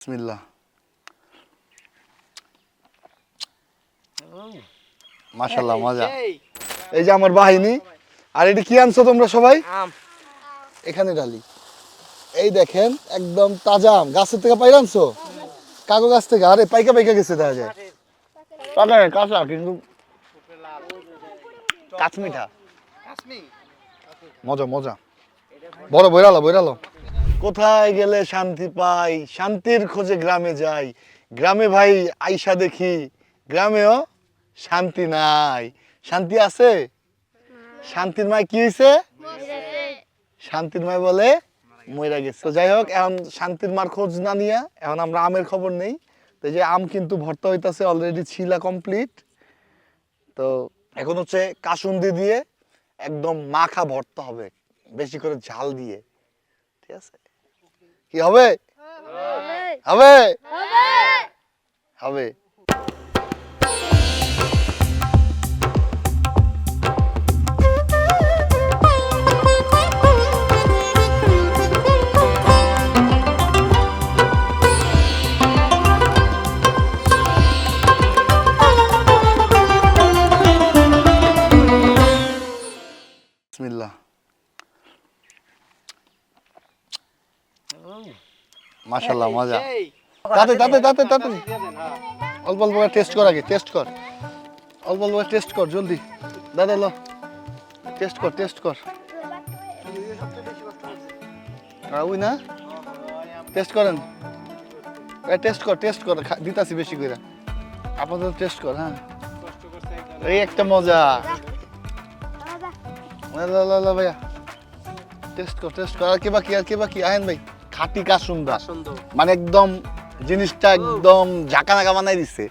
বিসমিল্লাহ। মাশাআল্লাহ মজা। এই যে আমার বাহিনী। আর এটা কি আনছো তোমরা সবাই? আম। এখানে ডালি। এই দেখেন একদম তাজা আম গাছের থেকে পাইরা আনছো? কাগো গাছ থেকে? আরে পাইকা পাইকা গেছে দেখা যায়। পাকা কাঁচা কিন্তু কাঁচমিঠা। মজা মজা। বড় বইরালো। কোথায় গেলে শান্তি পাই, শান্তির খোঁজে গ্রামে যাই। গ্রামে ভাই আইসা দেখি গ্রামেও শান্তি নাই। শান্তি আছে? শান্তির মায় কি হয়েছে? শান্তির মায় বলে মইরা গেছে। তো যাই হোক, এখন শান্তির মার খোঁজ না নিয়ে এখন আমরা আমের খবর নেই। তো এই যে আম কিন্তু ভর্তা হইতাছে, অলরেডি ছিলা কমপ্লিট। তো এখন হচ্ছে কাসুন্দি দিয়ে একদম মাখা ভর্তা হবে, বেশি করে ঝাল দিয়ে। ঠিক আছে? কি হবে? হবে হবে। বিসমিল্লাহ। মাশাআল্লাহ মজা। তাতে অল্প অল্প টেস্ট কর, আগে টেস্ট কর, অল্প অল্প টেস্ট কর জলদি। দাদা লো টেস্ট কর। ওই না টেস্ট করেন, টেস্ট কর দিতাছি বেশি করে। আপাতত টেস্ট কর। হ্যাঁ এই একটা মজা। ভাইয়া টেস্ট কর। আর কে বাকি আহেন ভাই। খাটি কাসুন্দা, মানে একদম জিনিসটা একদম ঝাঁকা নাকা বানাই দিচ্ছে।